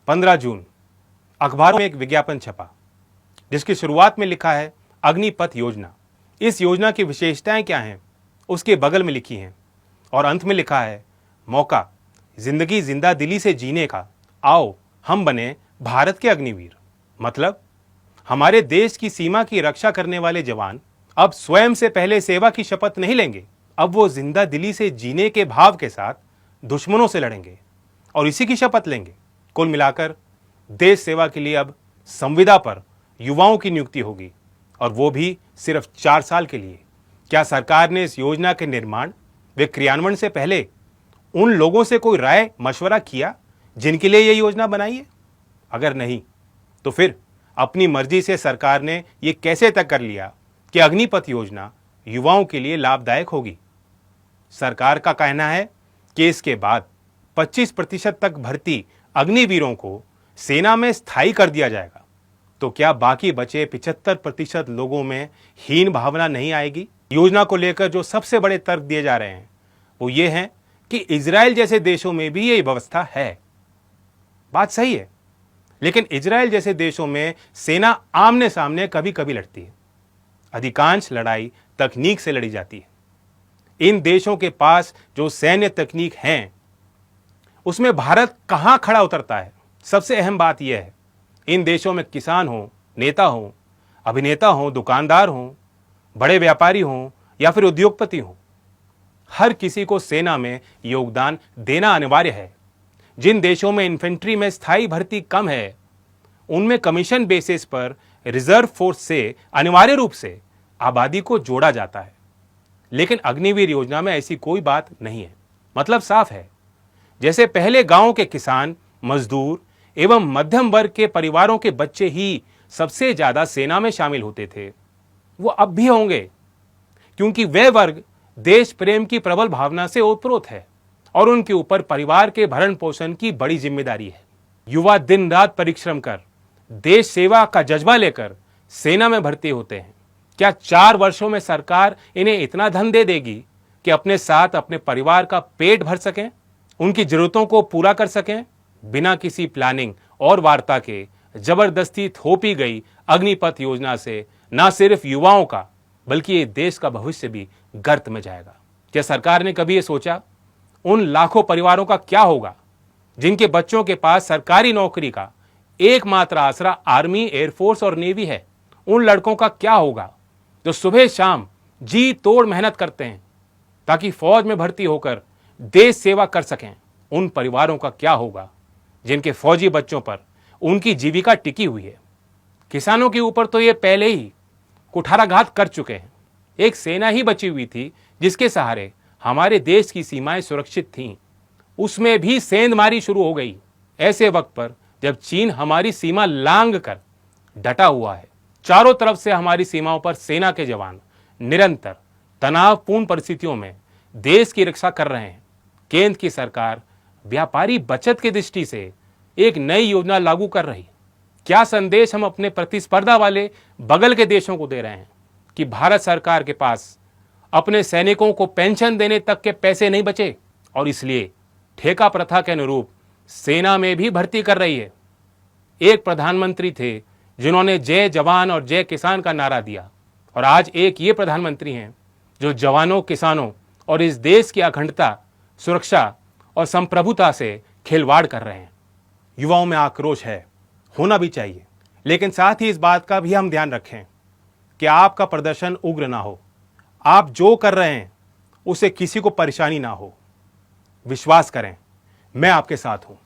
15 जून अखबारों में एक विज्ञापन छपा जिसकी शुरुआत में लिखा है अग्निपथ योजना। इस योजना की विशेषताएं क्या हैं उसके बगल में लिखी हैं और अंत में लिखा है मौका जिंदगी जिंदा दिली से जीने का, आओ हम बने भारत के अग्निवीर। मतलब हमारे देश की सीमा की रक्षा करने वाले जवान अब स्वयं से पहले सेवा की शपथ नहीं लेंगे, अब वो जिंदा दिली से जीने के भाव के साथ दुश्मनों से लड़ेंगे और इसी की शपथ लेंगे। कुल मिलाकर देश सेवा के लिए अब संविदा पर युवाओं की नियुक्ति होगी और वो भी सिर्फ 4 साल के लिए। क्या सरकार ने इस योजना के निर्माण व क्रियान्वयन से पहले उन लोगों से कोई राय मशवरा किया जिनके लिए यह योजना बनाई है? अगर नहीं तो फिर अपनी मर्जी से सरकार ने यह कैसे तय कर लिया कि अग्निपथ योजना युवाओं के लिए लाभदायक होगी? सरकार का कहना है कि इसके बाद 25% तक भर्ती अग्निवीरों को सेना में स्थायी कर दिया जाएगा। तो क्या बाकी बचे 75% लोगों में हीन भावना नहीं आएगी? योजना को लेकर जो सबसे बड़े तर्क दिए जा रहे हैं वो ये हैं कि इजराइल जैसे देशों में भी यही व्यवस्था है। बात सही है, लेकिन इजराइल जैसे देशों में सेना आमने सामने कभी कभी लड़ती है। अधिकांश लड़ाई तकनीक से लड़ी जाती है। इन देशों के पास जो सैन्य तकनीक हैं उसमें भारत कहां खड़ा उतरता है? सबसे अहम बात यह है, इन देशों में किसान हो, नेता हो, अभिनेता हो, दुकानदार हो, बड़े व्यापारी हो या फिर उद्योगपति हो, हर किसी को सेना में योगदान देना अनिवार्य है। जिन देशों में इन्फेंट्री में स्थायी भर्ती कम है उनमें कमीशन बेसिस पर रिजर्व फोर्स से अनिवार्य रूप से आबादी को जोड़ा जाता है। लेकिन अग्निवीर योजना में ऐसी कोई बात नहीं है। मतलब साफ है, जैसे पहले गांव के किसान, मजदूर एवं मध्यम वर्ग के परिवारों के बच्चे ही सबसे ज्यादा सेना में शामिल होते थे, वो अब भी होंगे, क्योंकि वे वर्ग देश प्रेम की प्रबल भावना से ओतप्रोत है और उनके ऊपर परिवार के भरण पोषण की बड़ी जिम्मेदारी है। युवा दिन रात परिश्रम कर देश सेवा का जज्बा लेकर सेना में भर्ती होते हैं। क्या 4 वर्षों में सरकार इन्हें इतना धन दे देगी कि अपने साथ अपने परिवार का पेट भर सकें, उनकी जरूरतों को पूरा कर सकें? बिना किसी प्लानिंग और वार्ता के जबरदस्ती थोपी गई अग्निपथ योजना से न सिर्फ युवाओं का बल्कि ये देश का भविष्य भी गर्त में जाएगा। क्या सरकार ने कभी ये सोचा उन लाखों परिवारों का क्या होगा जिनके बच्चों के पास सरकारी नौकरी का एकमात्र आसरा आर्मी, एयरफोर्स और नेवी है? उन लड़कों का क्या होगा जो सुबह शाम जी तोड़ मेहनत करते हैं ताकि फौज में भर्ती होकर देश सेवा कर सकें? उन परिवारों का क्या होगा जिनके फौजी बच्चों पर उनकी जीविका टिकी हुई है? किसानों के ऊपर तो ये पहले ही कुठाराघात कर चुके हैं। एक सेना ही बची हुई थी जिसके सहारे हमारे देश की सीमाएं सुरक्षित थीं, उसमें भी सेंधमारी शुरू हो गई। ऐसे वक्त पर जब चीन हमारी सीमा लांग कर डटा हुआ है, चारों तरफ से हमारी सीमाओं पर सेना के जवान निरंतर तनावपूर्ण परिस्थितियों में देश की रक्षा कर रहे हैं, केंद्र की सरकार व्यापारी बचत की दृष्टि से एक नई योजना लागू कर रही। क्या संदेश हम अपने प्रतिस्पर्धा वाले बगल के देशों को दे रहे हैं कि भारत सरकार के पास अपने सैनिकों को पेंशन देने तक के पैसे नहीं बचे और इसलिए ठेका प्रथा के अनुरूप सेना में भी भर्ती कर रही है? एक प्रधानमंत्री थे जिन्होंने जय जवान और जय किसान का नारा दिया और आज एक ये प्रधानमंत्री हैं जो जवानों, किसानों और इस देश की अखंडता, सुरक्षा और संप्रभुता से खिलवाड़ कर रहे हैं। युवाओं में आक्रोश है, होना भी चाहिए, लेकिन साथ ही इस बात का भी हम ध्यान रखें कि आपका प्रदर्शन उग्र ना हो। आप जो कर रहे हैं उसे किसी को परेशानी ना हो। विश्वास करें, मैं आपके साथ हूं।